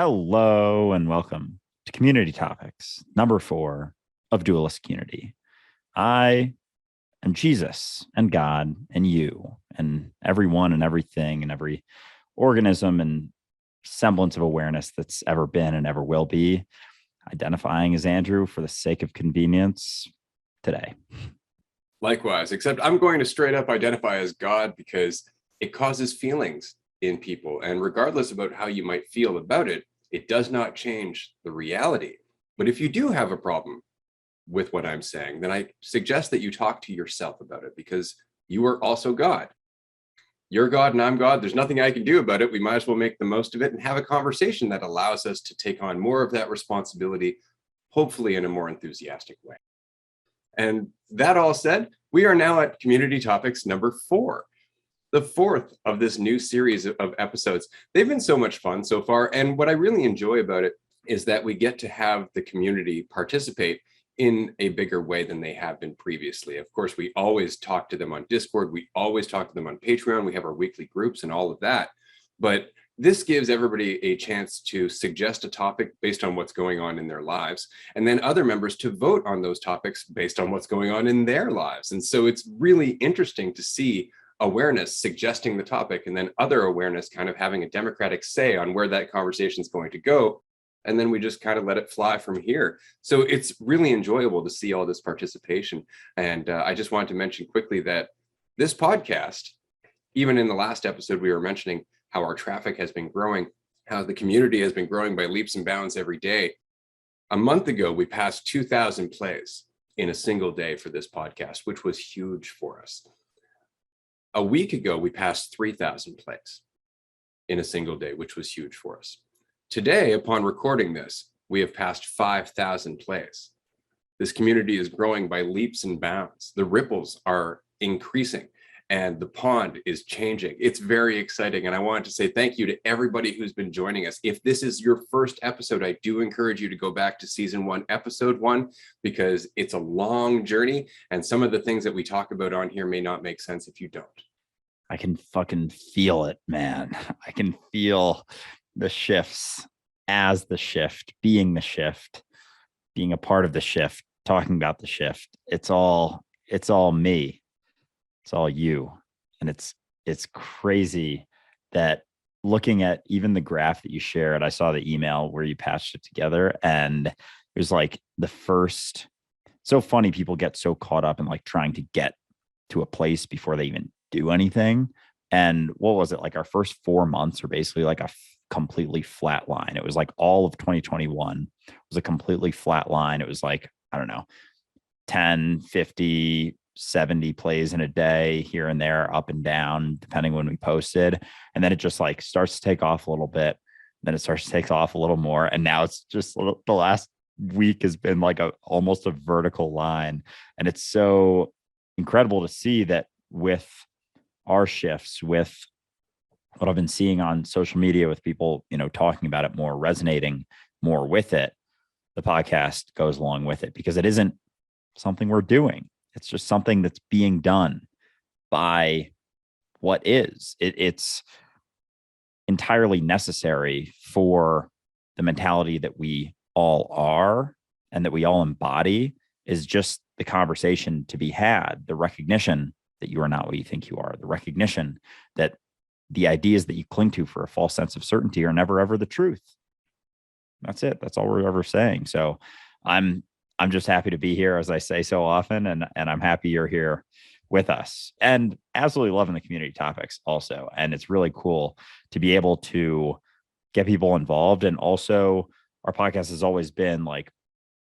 Hello and welcome to Community Topics, number 4 of Dualistic Unity. I am Jesus and God and you and everyone and everything and every organism and semblance of awareness that's ever been and ever will be, identifying as Andrew for the sake of convenience today. Likewise, except I'm going to straight up identify as God because it causes feelings in people. And regardless about how you might feel about it, it does not change the reality. But if you do have a problem with what I'm saying, then I suggest that you talk to yourself about it because you are also God. You're God and I'm God. There's nothing I can do about it. We might as well make the most of it and have a conversation that allows us to take on more of that responsibility, hopefully in a more enthusiastic way. And that all said, we are now at Community Topics number 4, the 4th of this new series of episodes. They've been so much fun so far. And what I really enjoy about it is that we get to have the community participate in a bigger way than they have been previously. Of course, we always talk to them on Discord. We always talk to them on Patreon. We have our weekly groups and all of that. But this gives everybody a chance to suggest a topic based on what's going on in their lives, and then other members to vote on those topics based on what's going on in their lives. And so it's really interesting to see awareness suggesting the topic and then other awareness kind of having a democratic say on where that conversation is going to go. And then we just kind of let it fly from here. So it's really enjoyable to see all this participation. And I just wanted to mention quickly that this podcast, even in the last episode, we were mentioning how our traffic has been growing, how the community has been growing by leaps and bounds every day. A month ago, we passed 2,000 plays in a single day for this podcast, which was huge for us. A week ago, we passed 3,000 plays in a single day, which was huge for us. Today, upon recording this, we have passed 5,000 plays. This community is growing by leaps and bounds. The ripples are increasing and the pond is changing. It's very exciting. And I wanted to say thank you to everybody who's been joining us. If this is your first episode, I do encourage you to go back to season 1, episode 1, because it's a long journey. And some of the things that we talk about on here may not make sense if you don't. I can fucking feel it, man. I can feel the shifts as the shift, being the shift, being a part of the shift, talking about the shift. It's all me. It's all you. And it's crazy that looking at even the graph that you shared, I saw the email where you patched it together, and it was like the first. So funny, people get so caught up in like trying to get to a place before they even do anything. And what was it, like our first 4 months are basically like a completely flat line. It was like all of 2021 was a completely flat line. It was like, I don't know, 10, 50, 70 plays in a day here and there, up and down, depending when we posted. And then it just like starts to take off a little bit. Then it starts to take off a little more. And now it's just the last week has been like almost a vertical line. And it's so incredible to see that with our shifts, with what I've been seeing on social media with people, talking about it more, resonating more with it, the podcast goes along with it because it isn't something we're doing. It's just something that's being done by what is. It's entirely necessary for the mentality that we all are and that we all embody, is just the conversation to be had, the recognition that you are not what you think you are, the recognition that the ideas that you cling to for a false sense of certainty are never, ever the truth. That's it. That's all we're ever saying. So I'm just happy to be here, as I say so often, and I'm happy you're here with us, and absolutely loving the community topics also. And it's really cool to be able to get people involved. And also our podcast has always been like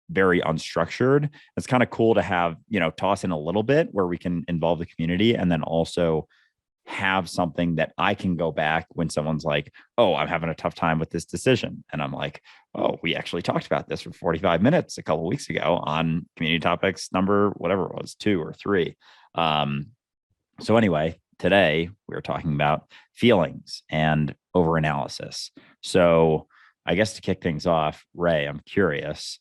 very unstructured. It's kind of cool to have, toss in a little bit where we can involve the community, and then also have something that I can go back when someone's like, oh, I'm having a tough time with this decision. And I'm like, oh, we actually talked about this for 45 minutes a couple of weeks ago on community topics number, whatever it was, 2 or 3. So anyway, today we're talking about feelings and overanalysis. So I guess to kick things off, Ray, I'm curious,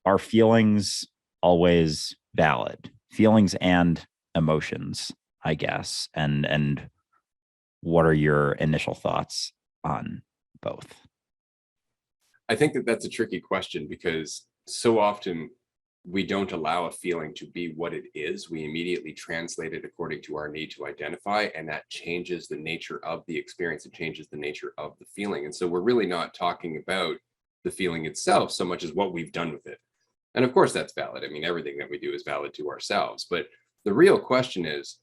are feelings always valid? Feelings and emotions, I guess. And what are your initial thoughts on both? I think that that's a tricky question, because so often we don't allow a feeling to be what it is. We immediately translate it according to our need to identify, and that changes the nature of the experience. It changes the nature of the feeling. And so we're really not talking about the feeling itself so much as what we've done with it. And of course, that's valid. I mean, everything that we do is valid to ourselves. But the real question is,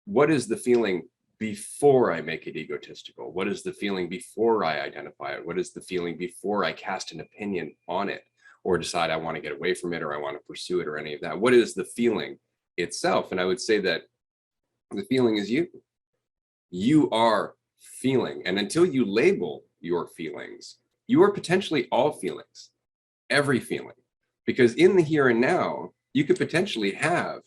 what is the feeling before I make it egotistical? What is the feeling before I identify it? What is the feeling before I cast an opinion on it, or decide I want to get away from it, or I want to pursue it, or any of that? What is the feeling itself? And I would say that the feeling is you. You are feeling. And until you label your feelings, you are potentially all feelings, every feeling. Because in the here and now, you could potentially have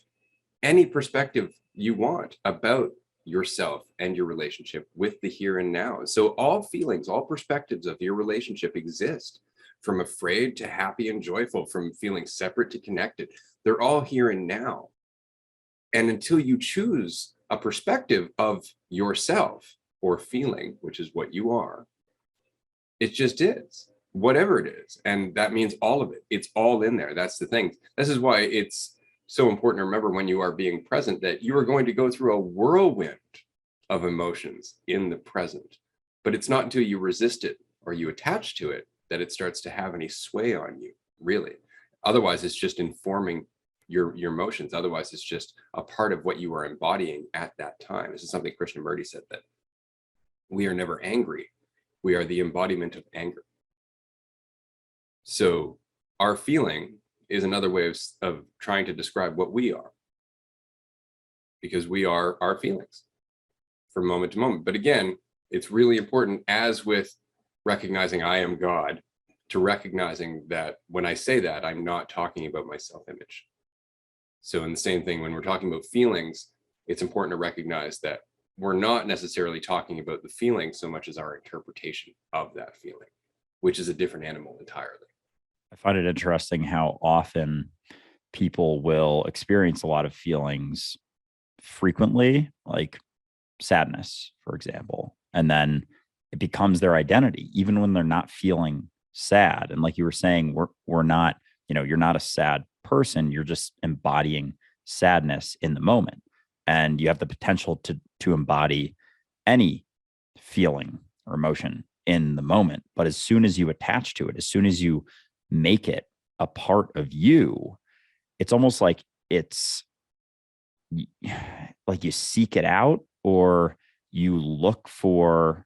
any perspective you want about yourself and your relationship with the here and now. So all feelings, all perspectives of your relationship exist, from afraid to happy and joyful, from feeling separate to connected. They're all here and now. And until you choose a perspective of yourself or feeling, which is what you are, it just is, whatever it is. And that means all of it. It's all in there. That's the thing. This is why it's so important to remember, when you are being present, that you are going to go through a whirlwind of emotions in the present. But it's not until you resist it or you attach to it that it starts to have any sway on you, really. Otherwise, it's just informing your emotions. Otherwise, it's just a part of what you are embodying at that time. This is something Krishnamurti said, that we are never angry. We are the embodiment of anger. So our feeling is another way of trying to describe what we are, because we are our feelings from moment to moment. But again, it's really important, as with recognizing I am God, to recognizing that when I say that, I'm not talking about my self-image. So in the same thing, when we're talking about feelings, it's important to recognize that we're not necessarily talking about the feeling so much as our interpretation of that feeling, which is a different animal entirely. I find it interesting how often people will experience a lot of feelings frequently, like sadness, for example, and then it becomes their identity, even when they're not feeling sad. And like you were saying, we're not, you're not a sad person. You're just embodying sadness in the moment, and you have the potential to embody any feeling or emotion in the moment. But as soon as you attach to it, as soon as you make it a part of you, it's almost like it's like you seek it out, or you look for,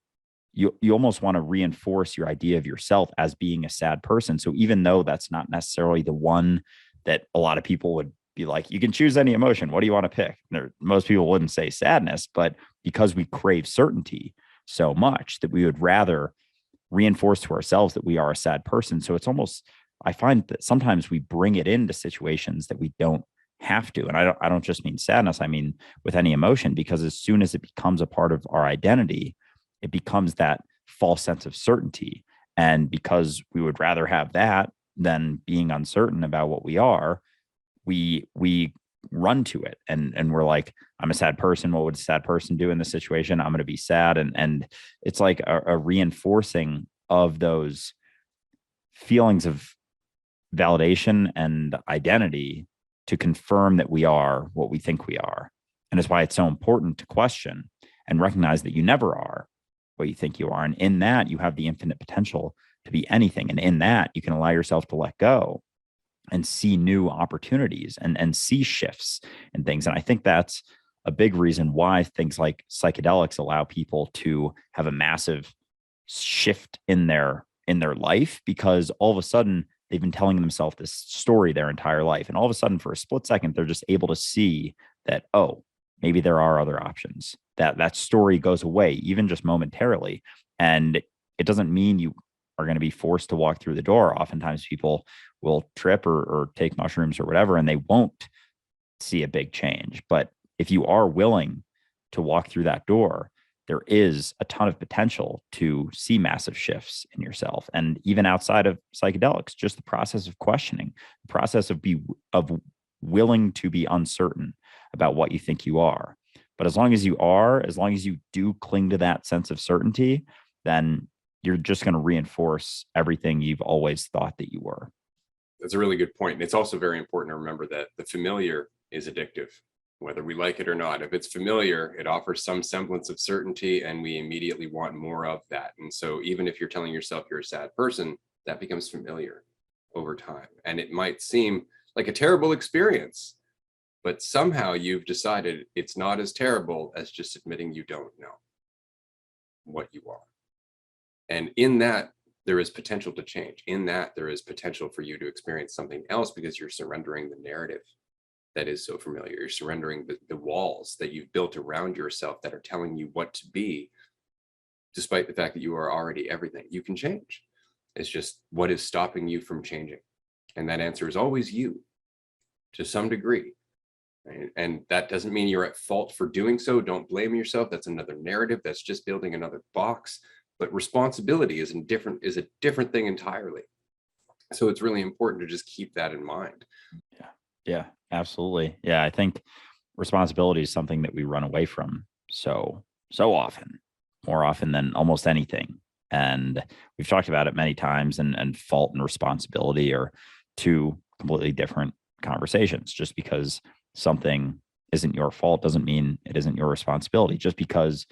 you almost want to reinforce your idea of yourself as being a sad person. So even though that's not necessarily the one that a lot of people would be like, you can choose any emotion, what do you want to pick? Most people wouldn't say sadness, but because we crave certainty so much, that we would rather reinforce to ourselves that we are a sad person. So it's almost, I find that sometimes we bring it into situations that we don't have to. And I don't just mean sadness, I mean with any emotion, because as soon as it becomes a part of our identity, it becomes that false sense of certainty. And because we would rather have that than being uncertain about what we are, we run to it, and we're like, I'm a sad person. What would a sad person do in this situation? I'm going to be sad. And it's like a reinforcing of those feelings of validation and identity to confirm that we are what we think we are. And it's why it's so important to question and recognize that you never are what you think you are. And in that, you have the infinite potential to be anything. And in that, you can allow yourself to let go and see new opportunities and see shifts and things. And I think that's a big reason why things like psychedelics allow people to have a massive shift in their life, because all of a sudden they've been telling themselves this story their entire life. And all of a sudden, for a split second, they're just able to see that, oh, maybe there are other options. That story goes away, even just momentarily. And it doesn't mean you are going to be forced to walk through the door. Oftentimes people will trip or take mushrooms or whatever, and they won't see a big change. But if you are willing to walk through that door, there is a ton of potential to see massive shifts in yourself. And even outside of psychedelics, just the process of questioning, the process of willing to be uncertain about what you think you are. But as long as you do cling to that sense of certainty, then you're just going to reinforce everything you've always thought that you were. That's a really good point. And it's also very important to remember that the familiar is addictive, whether we like it or not. If it's familiar, it offers some semblance of certainty, and we immediately want more of that. And so even if you're telling yourself you're a sad person, that becomes familiar over time. And it might seem like a terrible experience, but somehow you've decided it's not as terrible as just admitting you don't know what you are. And in that, there is potential to change. In that, there is potential for you to experience something else, because you're surrendering the narrative that is so familiar. You're surrendering the walls that you've built around yourself that are telling you what to be, despite the fact that you are already everything. You can change. It's just what is stopping you from changing. And that answer is always you, to some degree. Right? And that doesn't mean you're at fault for doing so. Don't blame yourself. That's another narrative. That's just building another box. But responsibility is a different thing entirely. So it's really important to just keep that in mind. Yeah, absolutely. Yeah, I think responsibility is something that we run away from so often, more often than almost anything. And we've talked about it many times, and fault and responsibility are two completely different conversations. Just because something isn't your fault doesn't mean it isn't your responsibility. Just because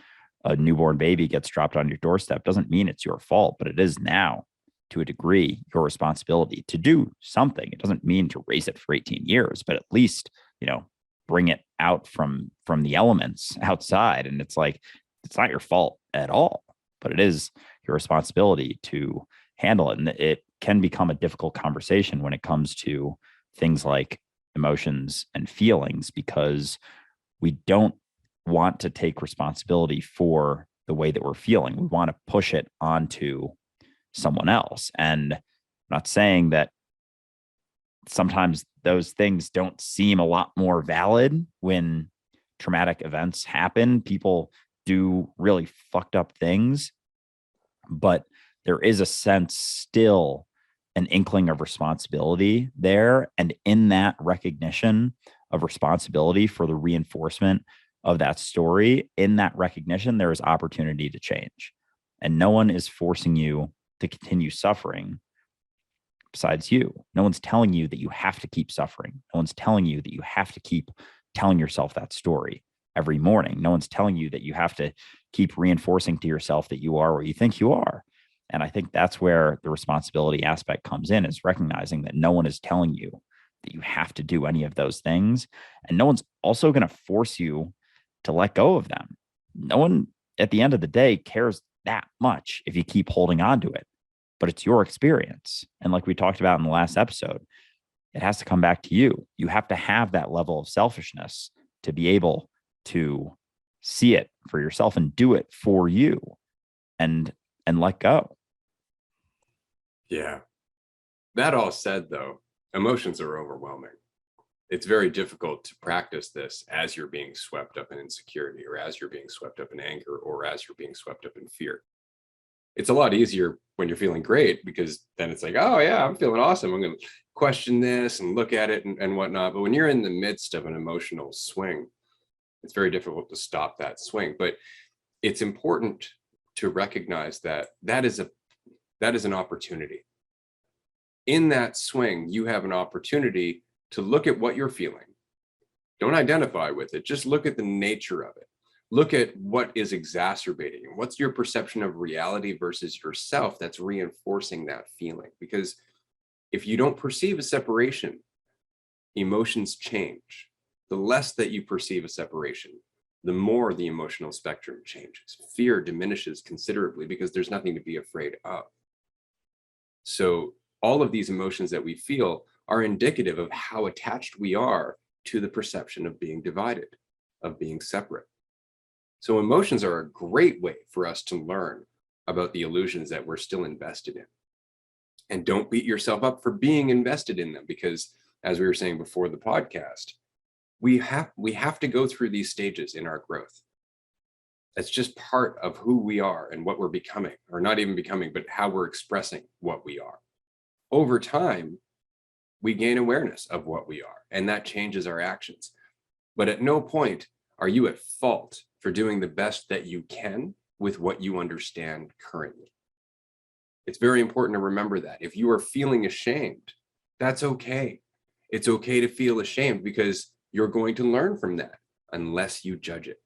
a newborn baby gets dropped on your doorstep doesn't mean it's your fault, but it is now, to a degree, your responsibility to do something. It doesn't mean to raise it for 18 years, but at least, bring it out from the elements outside. And it's like, it's not your fault at all, but it is your responsibility to handle it. And it can become a difficult conversation when it comes to things like emotions and feelings, because we don't want to take responsibility for the way that we're feeling. We want to push it onto someone else. And I'm not saying that sometimes those things don't seem a lot more valid when traumatic events happen. People do really fucked up things, but there is a sense still, an inkling of responsibility there. And in that recognition of responsibility for the reinforcement of that story, in that recognition, there is opportunity to change. And no one is forcing you to continue suffering besides you. No one's telling you that you have to keep suffering. No one's telling you that you have to keep telling yourself that story every morning. No one's telling you that you have to keep reinforcing to yourself that you are where you think you are. And I think that's where the responsibility aspect comes in, is recognizing that no one is telling you that you have to do any of those things. And no one's also going to force you to let go of them. No one at the end of the day cares that much if you keep holding on to it, but it's your experience. And like we talked about in the last episode, it has to come back to you. You have to have that level of selfishness to be able to see it for yourself and do it for you, and let go. Yeah. That all said, though, emotions are overwhelming. It's very difficult to practice this as you're being swept up in insecurity, or as you're being swept up in anger, or as you're being swept up in fear. It's a lot easier when you're feeling great, because then it's like, oh yeah, I'm feeling awesome. I'm going to question this and look at it and whatnot. But when you're in the midst of an emotional swing, it's very difficult to stop that swing. But it's important to recognize that that is an opportunity. In that swing, you have an opportunity to look at what you're feeling. Don't identify with it. Just look at the nature of it. Look at what is exacerbating and what's your perception of reality versus yourself that's reinforcing that feeling. Because if you don't perceive a separation, emotions change. The less that you perceive a separation, the more the emotional spectrum changes. Fear diminishes considerably because there's nothing to be afraid of. So all of these emotions that we feel are indicative of how attached we are to the perception of being divided, of being separate. So emotions are a great way for us to learn about the illusions that we're still invested in. And don't beat yourself up for being invested in them, because as we were saying before the podcast, we have to go through these stages in our growth. That's just part of who we are and what we're becoming, or not even becoming, but how we're expressing what we are. Over time, we gain awareness of what we are, and that changes our actions. But at no point are you at fault for doing the best that you can with what you understand currently. It's very important to remember that. If you are feeling ashamed, that's okay. It's okay to feel ashamed because you're going to learn from that unless you judge it,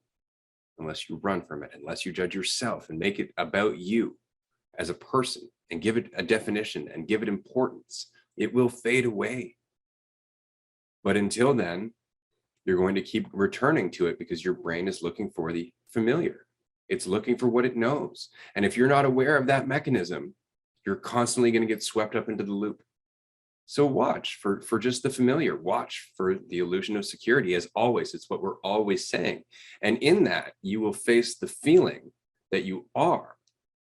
unless you run from it, unless you judge yourself and make it about you as a person and give it a definition and give it importance. It will fade away. But until then, you're going to keep returning to it because your brain is looking for the familiar. It's looking for what it knows. And if you're not aware of that mechanism, you're constantly going to get swept up into the loop. So watch for just the familiar, watch for the illusion of security. As always, it's what we're always saying. And in that, you will face the feeling that you are,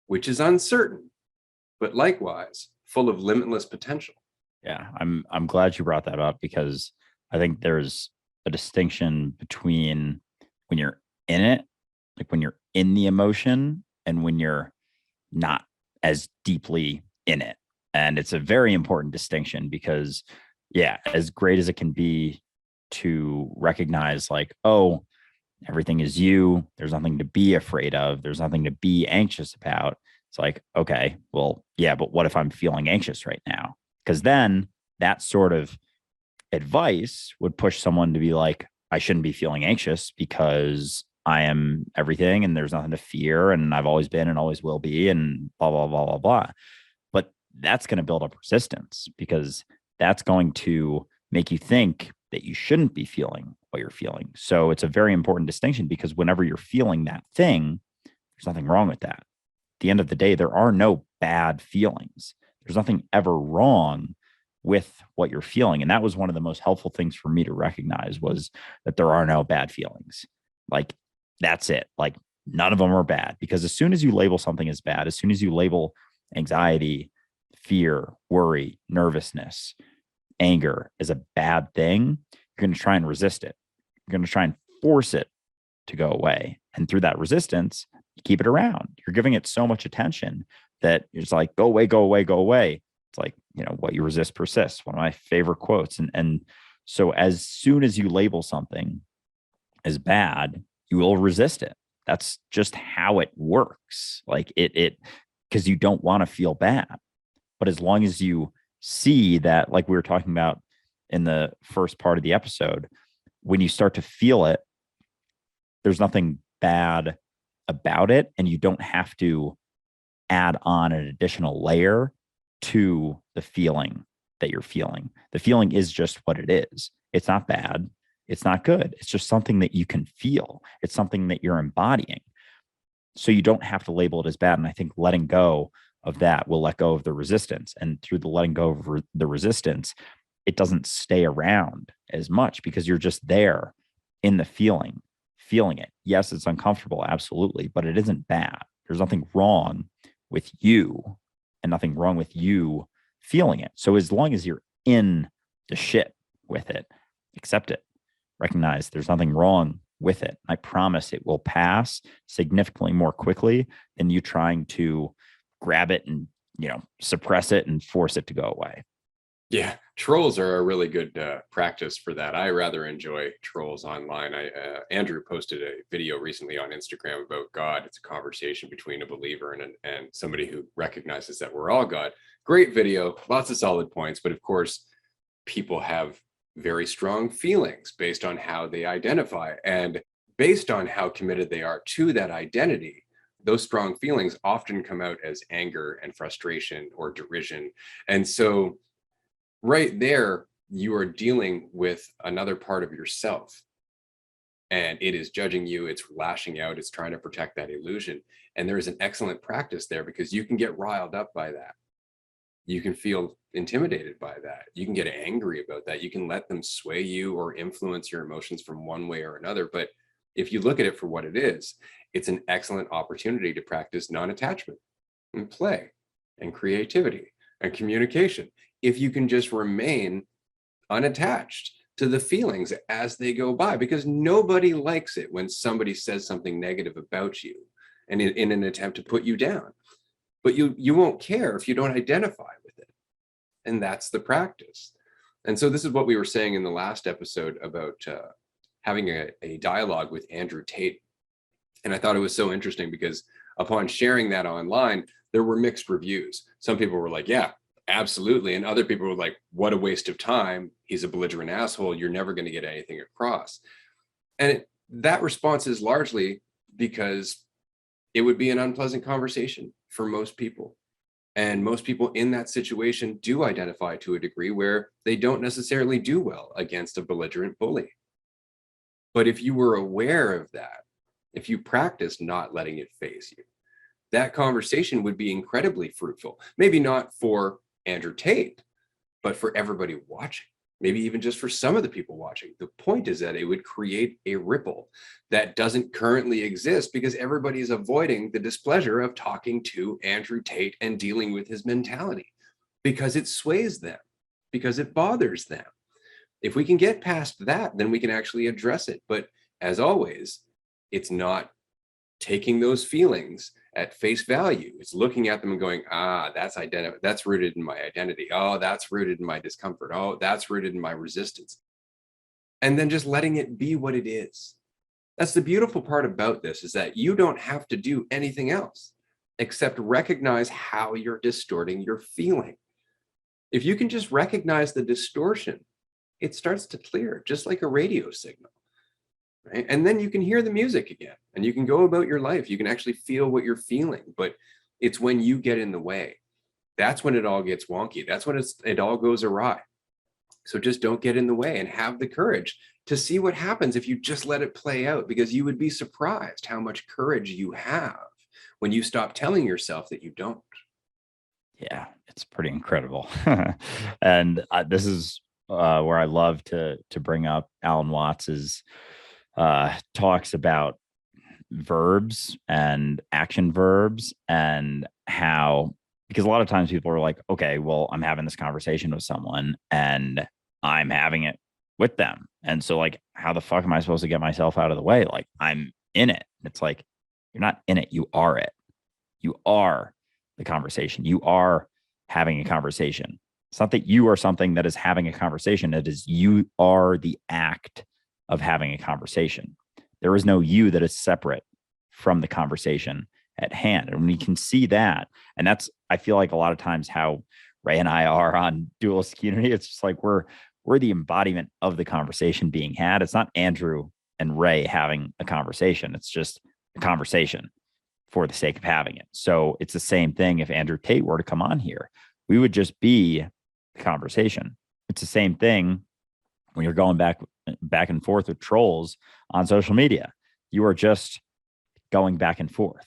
which is uncertain, but likewise full of limitless potential. Yeah, I'm glad you brought that up, because I think there's a distinction between when you're in it, like when you're in the emotion, and when you're not as deeply in it. And it's a very important distinction because, yeah, as great as it can be to recognize, like, oh, everything is you, there's nothing to be afraid of, there's nothing to be anxious about. It's like, okay, well, yeah, but what if I'm feeling anxious right now? Because then that sort of advice would push someone to be like, I shouldn't be feeling anxious because I am everything and there's nothing to fear and I've always been and always will be and blah, blah, blah, blah, blah. But that's going to build up resistance, because that's going to make you think that you shouldn't be feeling what you're feeling. So it's a very important distinction, because whenever you're feeling that thing, there's nothing wrong with that. At the end of the day, there are no bad feelings. There's nothing ever wrong with what you're feeling. And that was one of the most helpful things for me to recognize, was that there are no bad feelings. Like, that's it. Like, none of them are bad, because as soon as you label something as bad, as soon as you label anxiety, fear, worry, nervousness, anger as a bad thing, you're going to try and resist it. You're going to try and force it to go away. And through that resistance, you keep it around. You're giving it so much attention that it's like, go away, go away, go away. It's like, what you resist persists. One of my favorite quotes. And so as soon as you label something as bad, you will resist it. That's just how it works. Like it because you don't want to feel bad. But as long as you see that, like we were talking about in the first part of the episode, when you start to feel it, there's nothing bad about it. And you don't have to add on an additional layer to the feeling that you're feeling. The feeling is just what it is. It's not bad. It's not good. It's just something that you can feel. It's something that you're embodying. So you don't have to label it as bad. And I think letting go of that will let go of the resistance. And through the letting go of the resistance, it doesn't stay around as much, because you're just there in the feeling it. Yes, it's uncomfortable, absolutely, but it isn't bad. There's nothing wrong with you and nothing wrong with you feeling it. So as long as you're in the shit with it, accept it, recognize there's nothing wrong with it. I promise it will pass significantly more quickly than you trying to grab it and, suppress it and force it to go away. Yeah, trolls are a really good practice for that. I rather enjoy trolls online. Andrew posted a video recently on Instagram about God. It's a conversation between a believer and somebody who recognizes that we're all God. Great video, lots of solid points. But of course, people have very strong feelings based on how they identify, and based on how committed they are to that identity. Those strong feelings often come out as anger and frustration or derision. And so right there, you are dealing with another part of yourself, and it is judging you, it's lashing out, it's trying to protect that illusion. And there is an excellent practice there, because you can get riled up by that. You can feel intimidated by that. You can get angry about that. You can let them sway you or influence your emotions from one way or another. But if you look at it for what it is, it's an excellent opportunity to practice non-attachment and play and creativity and communication. If you can just remain unattached to the feelings as they go by, because nobody likes it when somebody says something negative about you and in an attempt to put you down. But you won't care if you don't identify with it. And that's the practice. And so this is what we were saying in the last episode about having a dialogue with Andrew Tate. And I thought it was so interesting, because Upon sharing that online, there were mixed reviews. Some people were like, yeah, absolutely. And other people were like, what a waste of time. He's a belligerent asshole. You're never going to get anything across. And that response is largely because it would be an unpleasant conversation for most people. And most people in that situation do identify to a degree where they don't necessarily do well against a belligerent bully. But if you were aware of that, if you practice not letting it phase you, that conversation would be incredibly fruitful. Maybe not for Andrew Tate, but for everybody watching, maybe even just for some of the people watching. The point is that it would create a ripple that doesn't currently exist because everybody's avoiding the displeasure of talking to Andrew Tate and dealing with his mentality because it sways them, because it bothers them. If we can get past that, then we can actually address it. But as always, it's not taking those feelings at face value. It's looking at them and going, that's rooted in my identity. Oh, that's rooted in my discomfort. Oh, that's rooted in my resistance. And then just letting it be what it is. That's the beautiful part about this, is that you don't have to do anything else except recognize how you're distorting your feeling. If you can just recognize the distortion, it starts to clear, just like a radio signal. Right? And then you can hear the music again and you can go about your life. You can actually feel what you're feeling, but it's when you get in the way. That's when it all gets wonky. That's when it all goes awry. So just don't get in the way and have the courage to see what happens if you just let it play out, because you would be surprised how much courage you have when you stop telling yourself that you don't. Yeah, it's pretty incredible. And this is where I love to bring up Alan Watts's talks about verbs and action verbs, and how, because a lot of times people are like, okay, well, I'm having this conversation with someone and I'm having it with them. And so like, how the fuck am I supposed to get myself out of the way? Like, I'm in it. It's like, you're not in it. You are it. You are the conversation. You are having a conversation. It's not that you are something that is having a conversation. It is you are the act of having a conversation. There is no you that is separate from the conversation at hand. And we can see that. And that's, I feel like a lot of times how Ray and I are on Dualistic Unity. It's just like we're the embodiment of the conversation being had. It's not Andrew and Ray having a conversation. It's just a conversation for the sake of having it. So it's the same thing if Andrew Tate were to come on here. We would just be the conversation. It's the same thing when you're going back and forth with trolls on social media. You are just going back and forth.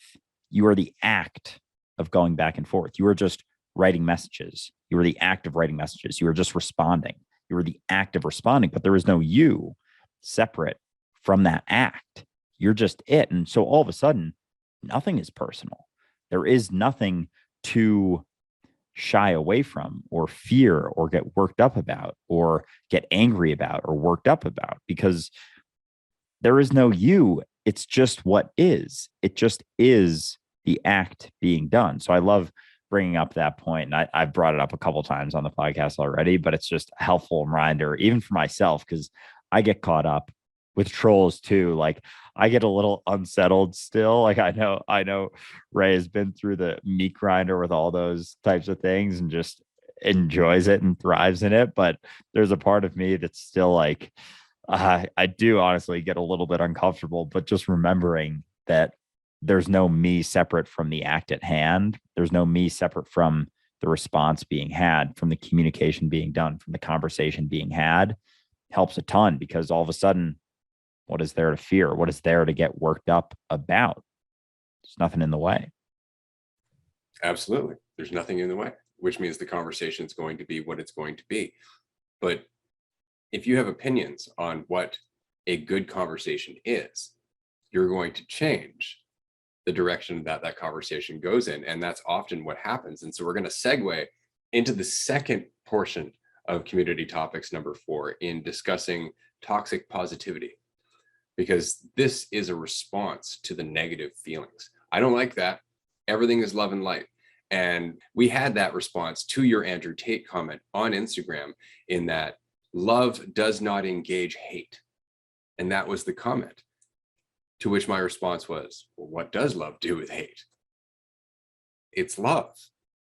You are the act of going back and forth. You are just writing messages. You are the act of writing messages. You are just responding. You are the act of responding, but there is no you separate from that act. You're just it. And so all of a sudden, nothing is personal. There is nothing to shy away from or fear or get worked up about or get angry about or worked up about, because there is no you. It's just what is. It just is the act being done. So I love bringing up that point. And I've brought it up a couple of times on the podcast already, but it's just a helpful reminder, even for myself, because I get caught up with trolls too. Like I get a little unsettled still. Like I know Ray has been through the meat grinder with all those types of things and just enjoys it and thrives in it. But there's a part of me that's still like, I do honestly get a little bit uncomfortable, but just remembering that there's no me separate from the act at hand. There's no me separate from the response being had, from the communication being done, from the conversation being had, helps a ton, because all of a sudden, what is there to fear? What is there to get worked up about? There's nothing in the way. Absolutely. There's nothing in the way, which means the conversation is going to be what it's going to be. But if you have opinions on what a good conversation is, you're going to change the direction that that conversation goes in. And that's often what happens. And so we're going to segue into the second portion of community topics number 4 in discussing toxic positivity, because this is a response to the negative feelings. I don't like that. Everything is love and light. And we had that response to your Andrew Tate comment on Instagram, in that love does not engage hate. And that was the comment. To which my response was, well, what does love do with hate? It's love.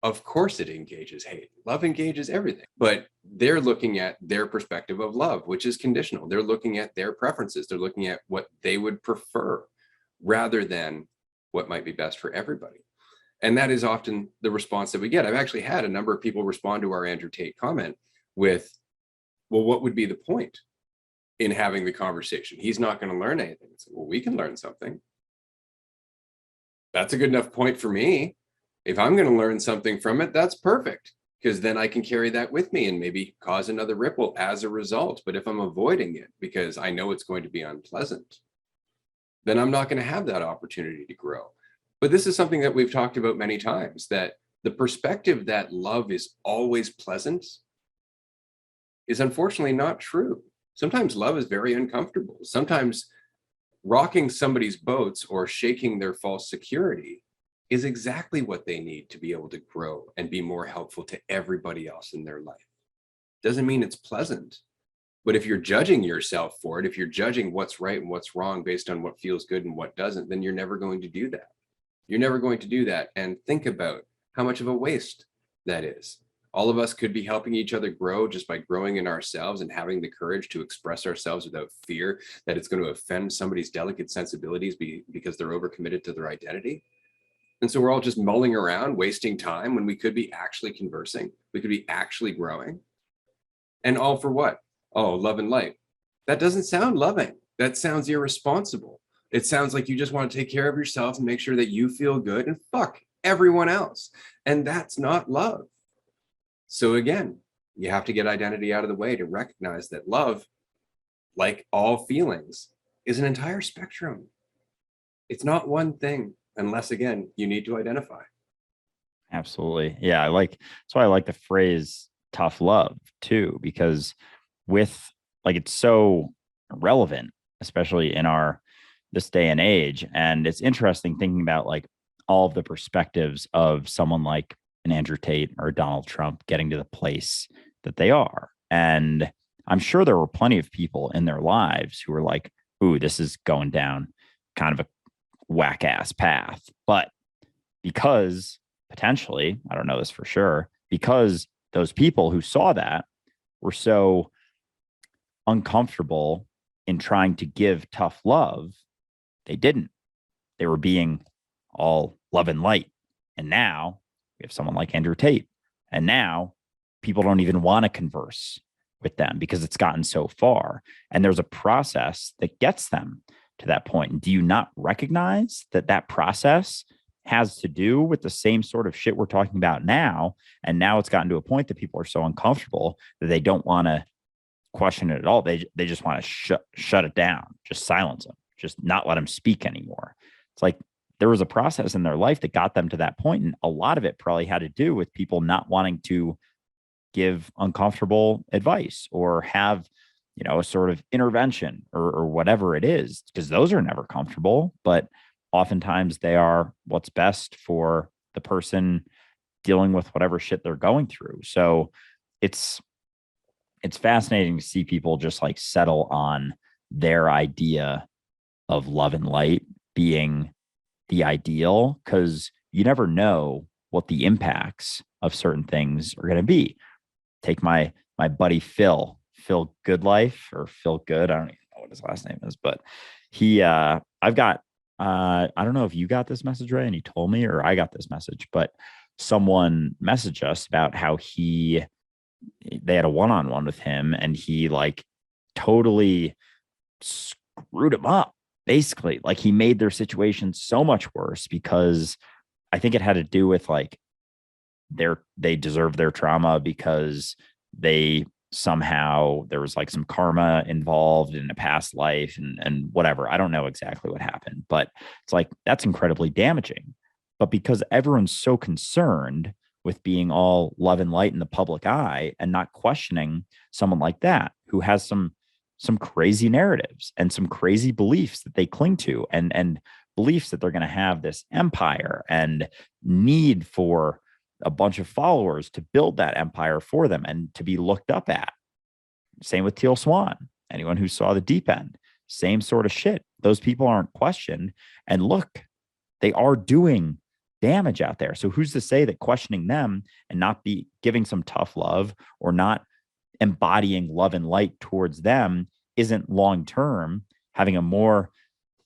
Of course it engages hate. Love engages everything. But they're looking at their perspective of love, which is conditional. They're looking at their preferences. They're looking at what they would prefer rather than what might be best for everybody. And that is often the response that we get. I've actually had a number of people respond to our Andrew Tate comment with, well, what would be the point in having the conversation? He's not going to learn anything. It's like, well, we can learn something. That's a good enough point for me. If I'm going to learn something from it, that's perfect, because then I can carry that with me and maybe cause another ripple as a result. But if I'm avoiding it because I know it's going to be unpleasant, then I'm not going to have that opportunity to grow. But this is something that we've talked about many times, that the perspective that love is always pleasant is unfortunately not true. Sometimes love is very uncomfortable. Sometimes rocking somebody's boats or shaking their false security is exactly what they need to be able to grow and be more helpful to everybody else in their life. Doesn't mean it's pleasant, but if you're judging yourself for it, if you're judging what's right and what's wrong based on what feels good and what doesn't, then you're never going to do that. You're never going to do that. And think about how much of a waste that is. All of us could be helping each other grow just by growing in ourselves and having the courage to express ourselves without fear that it's going to offend somebody's delicate sensibilities because they're overcommitted to their identity. And so we're all just mulling around, wasting time when we could be actually conversing. We could be actually growing. And all for what? Oh, love and light. That doesn't sound loving. That sounds irresponsible. It sounds like you just want to take care of yourself and make sure that you feel good and fuck everyone else. And that's not love. So again, you have to get identity out of the way to recognize that love, like all feelings, is an entire spectrum. It's not one thing. Unless, again, you need to identify. Absolutely. Yeah. So I like the phrase tough love too, because with it's so relevant, especially in this day and age. And it's interesting thinking about all of the perspectives of someone like an Andrew Tate or Donald Trump getting to the place that they are. And I'm sure there were plenty of people in their lives who were like, ooh, this is going down kind of a whack ass path. But because potentially, I don't know this for sure, because those people who saw that were so uncomfortable in trying to give tough love, they didn't. They were being all love and light. And now we have someone like Andrew Tate. And now people don't even want to converse with them because it's gotten so far. And there's a process that gets them to that point. And do you not recognize that process has to do with the same sort of shit we're talking about now? And now it's gotten to a point that people are so uncomfortable that they don't want to question it at all. They just want to shut it down, just silence them, just not let them speak anymore. It's like there was a process in their life that got them to that point. And a lot of it probably had to do with people not wanting to give uncomfortable advice or have a sort of intervention or whatever it is, because those are never comfortable, but oftentimes they are what's best for the person dealing with whatever shit they're going through. So it's fascinating to see people just settle on their idea of love and light being the ideal, because you never know what the impacts of certain things are going to be. Take my buddy Phil Goodlife, or Phil Good. I don't even know what his last name is, but I've got, I don't know if you got this message, Ray, and he told me, or I got this message, but someone messaged us about how they had a one-on-one with him and he totally screwed him up. Basically, he made their situation so much worse because I think it had to do with they deserve their trauma because they somehow there was some karma involved in a past life and whatever. I don't know exactly what happened, but it's that's incredibly damaging. But because everyone's so concerned with being all love and light in the public eye and not questioning someone like that who has some crazy narratives and some crazy beliefs that they cling to and beliefs that they're going to have this empire and need for a bunch of followers to build that empire for them and to be looked up at. Same with Teal Swan. Anyone who saw The Deep End, same sort of shit. Those people aren't questioned. And look, they are doing damage out there. So who's to say that questioning them and not be giving some tough love or not embodying love and light towards them isn't long term having a more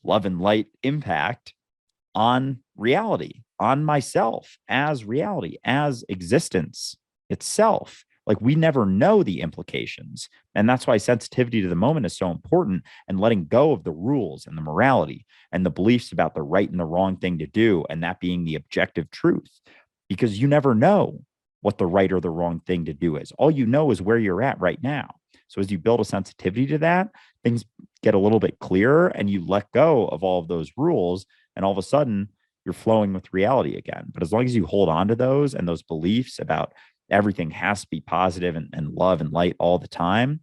love and light impact on reality, on myself as reality, as existence itself. Like, we never know the implications. And that's why sensitivity to the moment is so important, and letting go of the rules and the morality and the beliefs about the right and the wrong thing to do, and that being the objective truth, because you never know what the right or the wrong thing to do is. All you know is where you're at right now. So as you build a sensitivity to that, things get a little bit clearer and you let go of all of those rules, and all of a sudden you're flowing with reality again. But as long as you hold on to those and those beliefs about everything has to be positive and love and light all the time,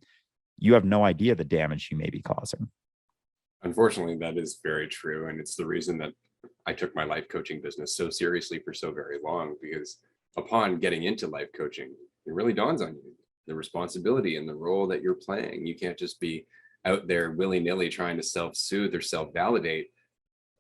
you have no idea the damage you may be causing. Unfortunately, that is very true. And it's the reason that I took my life coaching business so seriously for so very long, because upon getting into life coaching, it really dawns on you the responsibility and the role that you're playing. You can't just be out there willy-nilly trying to self-soothe or self-validate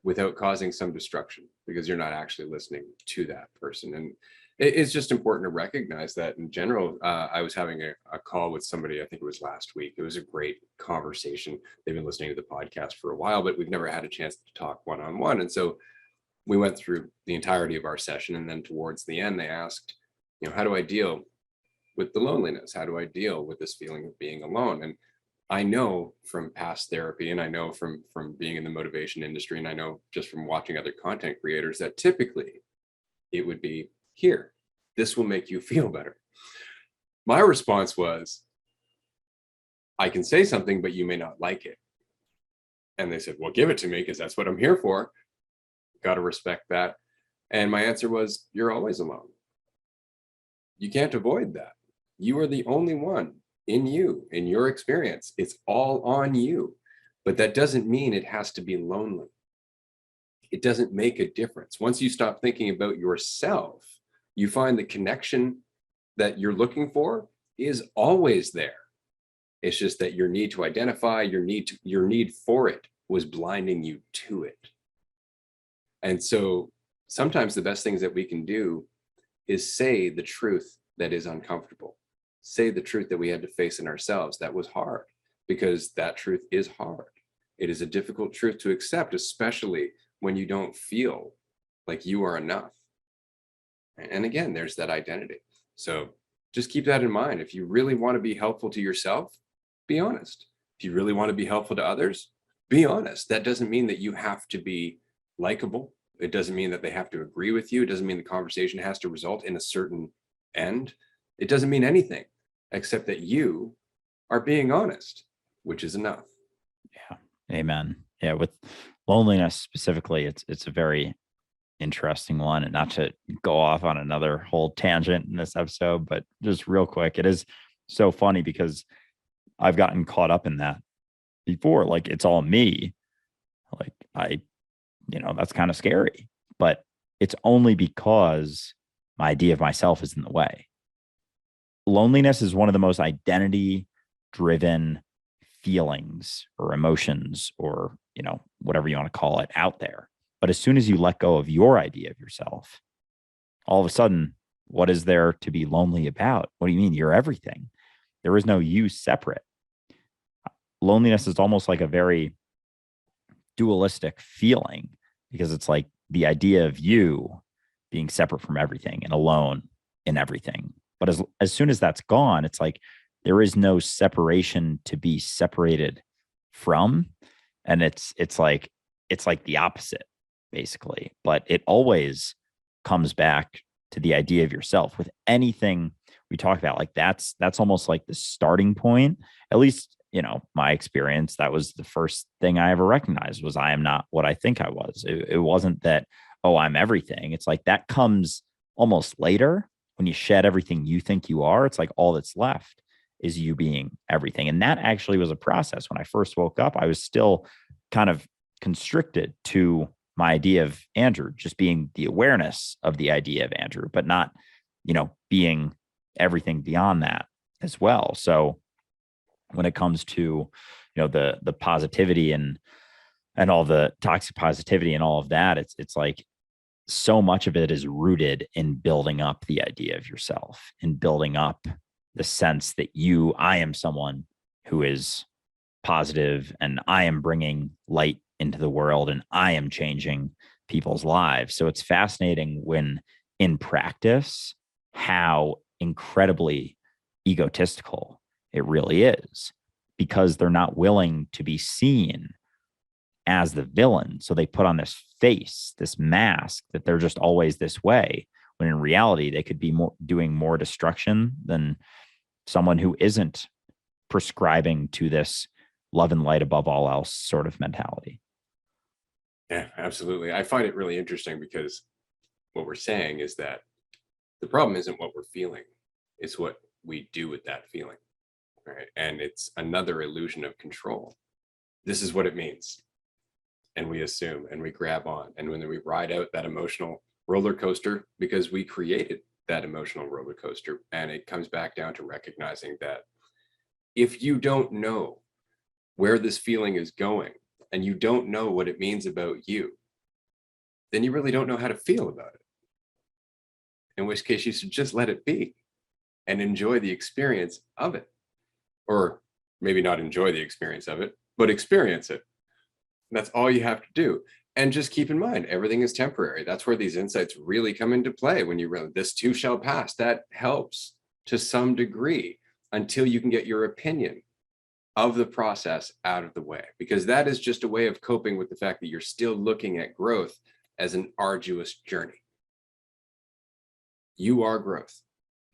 without causing some destruction, because you're not actually listening to that person. And it's just important to recognize that in general. I was having a call with somebody, I think it was last week. It was a great conversation. They've been listening to the podcast for a while, but we've never had a chance to talk one-on-one. And so we went through the entirety of our session. And then towards the end, they asked, how do I deal with the loneliness? How do I deal with this feeling of being alone? And I know from past therapy, and I know from being in the motivation industry, and I know just from watching other content creators, that typically it would be, here, this will make you feel better. My response was, I can say something, but you may not like it. And they said, well, give it to me, because that's what I'm here for. Got to respect that. And my answer was, you're always alone. You can't avoid that. You are the only one in you, in your experience. It's all on you. But that doesn't mean it has to be lonely. It doesn't make a difference. Once you stop thinking about yourself, you find the connection that you're looking for is always there. It's just that your need to identify, your need for it was blinding you to it. And so sometimes the best things that we can do is say the truth that is uncomfortable. Say the truth that we had to face in ourselves that was hard, because that truth is hard. It is a difficult truth to accept, especially when you don't feel like you are enough. And again, there's that identity. So just keep that in mind. If you really want to be helpful to yourself, be honest. If you really want to be helpful to others, be honest. That doesn't mean that you have to be likable. It doesn't mean that they have to agree with you. It doesn't mean the conversation has to result in a certain end. It doesn't mean anything except that you are being honest, which is enough. Yeah. Amen. Yeah. With loneliness specifically, it's a very interesting one, and not to go off on another whole tangent in this episode, but just real quick, it is so funny because I've gotten caught up in that before. Like, it's all me. Like, that's kind of scary, but it's only because my idea of myself is in the way. Loneliness is one of the most identity driven feelings or emotions, or, whatever you want to call it, out there. But as soon as you let go of your idea of yourself, all of a sudden, what is there to be lonely about? What do you mean? You're everything. There is no you separate. Loneliness is almost like a very dualistic feeling, because it's like the idea of you being separate from everything and alone in everything. But as soon as that's gone, it's like there is no separation to be separated from. And it's like the opposite, basically. But it always comes back to the idea of yourself with anything we talk about. Like, that's almost like the starting point. At least, my experience, that was the first thing I ever recognized, was I am not what I think I was. It wasn't that, oh, I'm everything. It's like that comes almost later when you shed everything you think you are. It's like all that's left is you being everything. And that actually was a process. When I first woke up, I was still kind of constricted to my idea of Andrew, just being the awareness of the idea of Andrew, but not, being everything beyond that as well. So when it comes to, the positivity and all the toxic positivity and all of that, it's like so much of it is rooted in building up the idea of yourself, in building up the sense that I am someone who is positive, and I am bringing light into the world, and I am changing people's lives. So it's fascinating when in practice how incredibly egotistical it really is, because they're not willing to be seen as the villain. So they put on this face, this mask that they're just always this way, when in reality, they could be doing more destruction than someone who isn't prescribing to this love and light above all else sort of mentality. Yeah, absolutely. I find it really interesting because what we're saying is that the problem isn't what we're feeling, it's what we do with that feeling, right? And it's another illusion of control. This is what it means. And we assume and we grab on. And when we ride out that emotional roller coaster, because we created that emotional roller coaster, and it comes back down to recognizing that if you don't know where this feeling is going, and you don't know what it means about you, then you really don't know how to feel about it. In which case you should just let it be and enjoy the experience of it. Or maybe not enjoy the experience of it, but experience it. That's all you have to do. And just keep in mind, everything is temporary. That's where these insights really come into play. When you realize this too shall pass, that helps to some degree until you can get your opinion of the process out of the way, because that is just a way of coping with the fact that you're still looking at growth as an arduous journey. You are growth.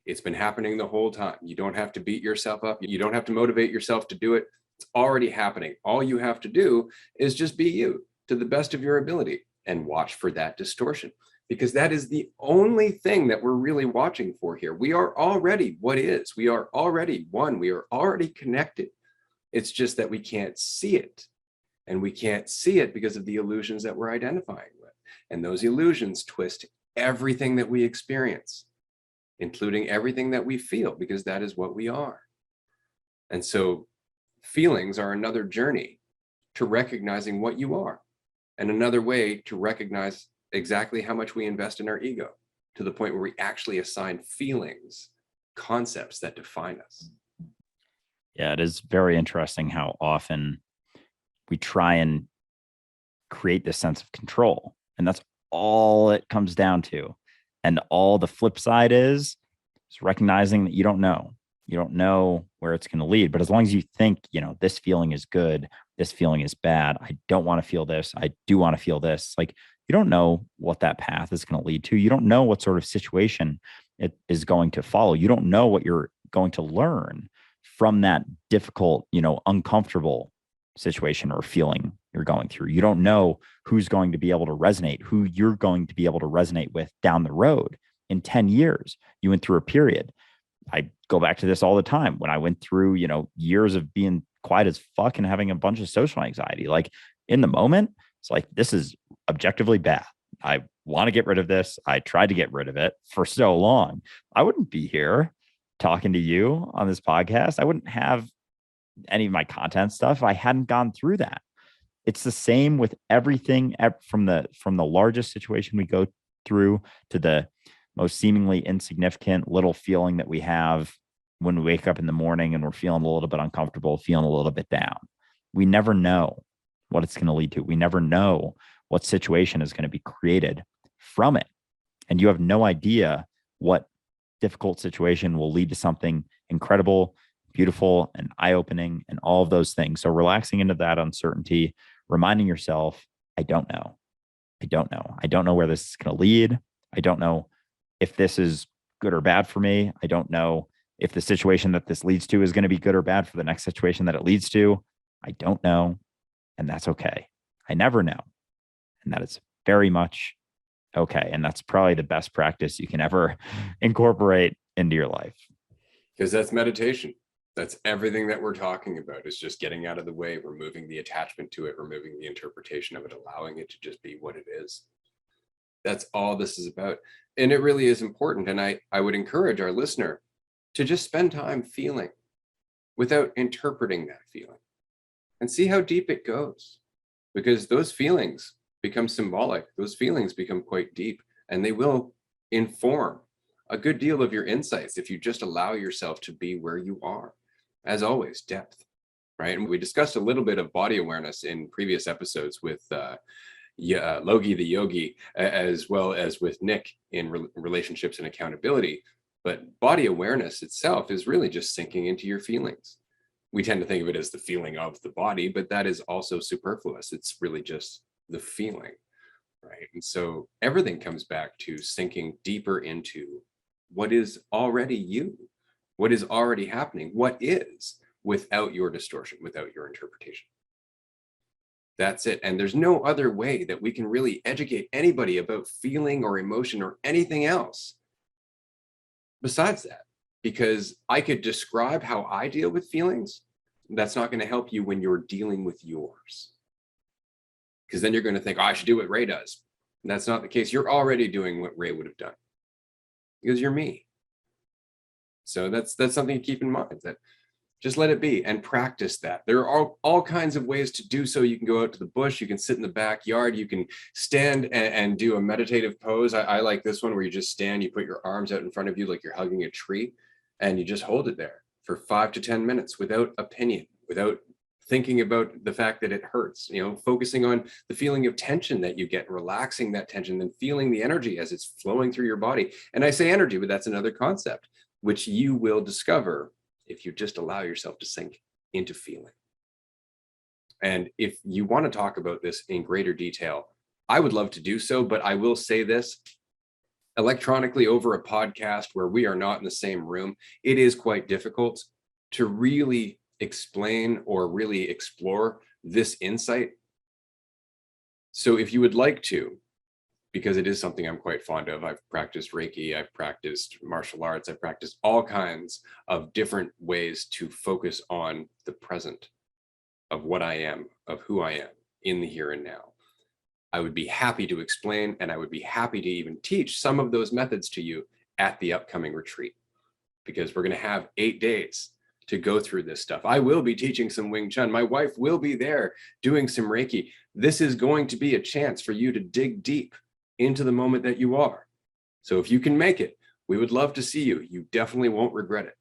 It's been happening the whole time. You don't have to beat yourself up. You don't have to motivate yourself to do it. It's already happening. All you have to do is just be you to the best of your ability and watch for that distortion, because that is the only thing that we're really watching for here. We are already what is. We are already one. We are already connected. It's just that we can't see it. And we can't see it because of the illusions that we're identifying with. And those illusions twist everything that we experience, including everything that we feel, because that is what we are. And so feelings are another journey to recognizing what you are, and another way to recognize exactly how much we invest in our ego, to the point where we actually assign feelings concepts that define us. Yeah, it is very interesting how often we try and create this sense of control, and that's all it comes down to. And all the flip side is recognizing that you don't know. You don't know where it's going to lead. But as long as you think, this feeling is good, this feeling is bad, I don't want to feel this, I do want to feel this. Like, you don't know what that path is going to lead to. You don't know what sort of situation it is going to follow. You don't know what you're going to learn from that difficult, uncomfortable situation or feeling you're going through. You don't know who's going to be able to resonate, who you're going to be able to resonate with down the road. In 10 years, you went through a period. I go back to this all the time. When I went through, years of being quiet as fuck and having a bunch of social anxiety, like, in the moment, it's like, this is objectively bad. I want to get rid of this. I tried to get rid of it for so long. I wouldn't be here talking to you on this podcast. I wouldn't have any of my content stuff if I hadn't gone through that. It's the same with everything, from the largest situation we go through to the most seemingly insignificant little feeling that we have when we wake up in the morning and we're feeling a little bit uncomfortable, feeling a little bit down. We never know what it's going to lead to. We never know what situation is going to be created from it. And you have no idea what difficult situation will lead to something incredible, beautiful, and eye-opening, and all of those things. So relaxing into that uncertainty, reminding yourself, I don't know. I don't know. I don't know where this is going to lead. I don't know if this is good or bad for me. I don't know if the situation that this leads to is going to be good or bad for the next situation that it leads to. I don't know. And that's okay. I never know. And that is very much okay. And that's probably the best practice you can ever incorporate into your life. Because that's meditation. That's everything that we're talking about, is just getting out of the way, removing the attachment to it, removing the interpretation of it, allowing it to just be what it is. That's all this is about. And it really is important. And I would encourage our listener to just spend time feeling without interpreting that feeling, and see how deep it goes. Because those feelings become symbolic. Those feelings become quite deep, and they will inform a good deal of your insights if you just allow yourself to be where you are. As always, depth, right? And we discussed a little bit of body awareness in previous episodes with Logi the Yogi, as well as with Nick in relationships and accountability. But body awareness itself is really just sinking into your feelings. We tend to think of it as the feeling of the body, but that is also superfluous. It's really just the feeling, right? And so everything comes back to sinking deeper into what is already you, what is already happening, what is, without your distortion, without your interpretation. That's it. And there's no other way that we can really educate anybody about feeling or emotion or anything else besides that, because I could describe how I deal with feelings. That's not going to help you when you're dealing with yours, because then you're going to think, oh, I should do what Ray does. And that's not the case. You're already doing what Ray would have done because you're me. So that's something to keep in mind, that just let it be and practice that. There are all kinds of ways to do so. You can go out to the bush, you can sit in the backyard, you can stand and do a meditative pose. I like this one where you just stand, you put your arms out in front of you like you're hugging a tree, and you just hold it there for 5 to 10 minutes without opinion, without thinking about the fact that it hurts, focusing on the feeling of tension that you get, relaxing that tension, then feeling the energy as it's flowing through your body. And I say energy, but that's another concept, which you will discover if you just allow yourself to sink into feeling. And if you want to talk about this in greater detail, I would love to do so, but I will say this, electronically over a podcast where we are not in the same room, it is quite difficult to really explain or really explore this insight. So if you would like to, because it is something I'm quite fond of. I've practiced Reiki, I've practiced martial arts, I've practiced all kinds of different ways to focus on the present of what I am, of who I am in the here and now. I would be happy to explain, and I would be happy to even teach some of those methods to you at the upcoming retreat, because we're going to have 8 days to go through this stuff. I will be teaching some Wing Chun. My wife will be there doing some Reiki. This is going to be a chance for you to dig deep into the moment that you are. So if you can make it, we would love to see you. You definitely won't regret it.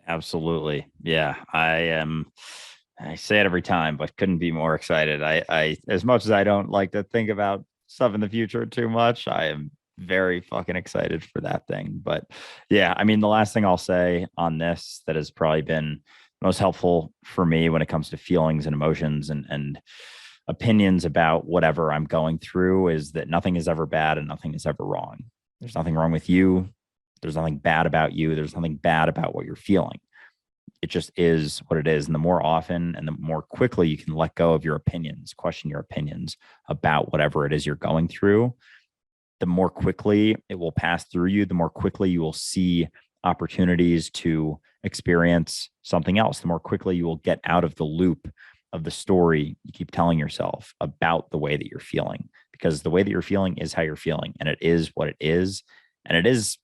Absolutely. Yeah. I say it every time, but couldn't be more excited. I as much as I don't like to think about stuff in the future too much, I am very fucking excited for that thing. But yeah, I mean, the last thing I'll say on this that has probably been most helpful for me when it comes to feelings and emotions and opinions about whatever I'm going through is that nothing is ever bad and nothing is ever wrong. There's nothing wrong with you. There's nothing bad about you. There's nothing bad about what you're feeling. It just is what it is. And the more often and the more quickly you can let go of your opinions, question your opinions about whatever it is you're going through, the more quickly it will pass through you, the more quickly you will see opportunities to experience something else, the more quickly you will get out of the loop of the story you keep telling yourself about the way that you're feeling, because the way that you're feeling is how you're feeling, and it is what it is, and it is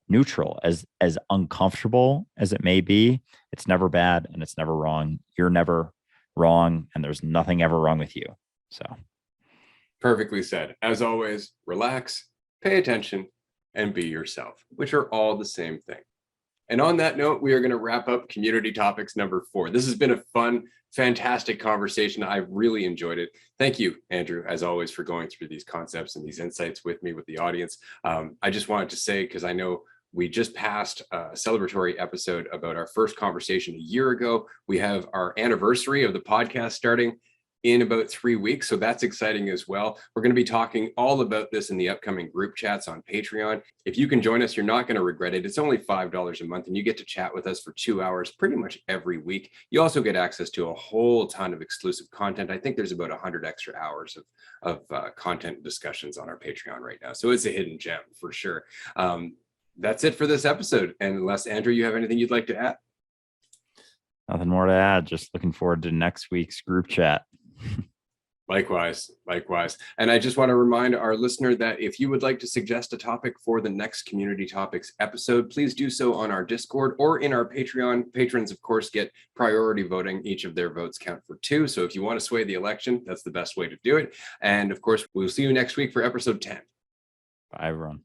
neutral. As uncomfortable as it may be, it's never bad and it's never wrong. You're never wrong, and there's nothing ever wrong with you. So perfectly said. As always, relax, pay attention, and be yourself, which are all the same thing. And on that note, we are going to wrap up community topics number 4. This has been a fun, fantastic conversation. I've really enjoyed it. Thank you, Andrew, as always, for going through these concepts and these insights with me, with the audience. I just wanted to say, because I know we just passed a celebratory episode about our first conversation a year ago. We have our anniversary of the podcast starting in about 3 weeks. So that's exciting as well. We're going to be talking all about this in the upcoming group chats on Patreon. If you can join us, you're not going to regret it. It's only $5 a month, and you get to chat with us for 2 hours pretty much every week. You also get access to a whole ton of exclusive content. I think there's about 100 extra hours of content discussions on our Patreon right now. So it's a hidden gem for sure. That's it for this episode. And unless, Andrew, you have anything you'd like to add? Nothing more to add. Just looking forward to next week's group chat. Likewise, likewise. And I just want to remind our listener that if you would like to suggest a topic for the next Community Topics episode, please do so on our Discord or in our Patreon. Patrons, of course, get priority voting. Each of their votes count for 2. So if you want to sway the election, that's the best way to do it. And of course, we'll see you next week for episode 10. Bye, everyone.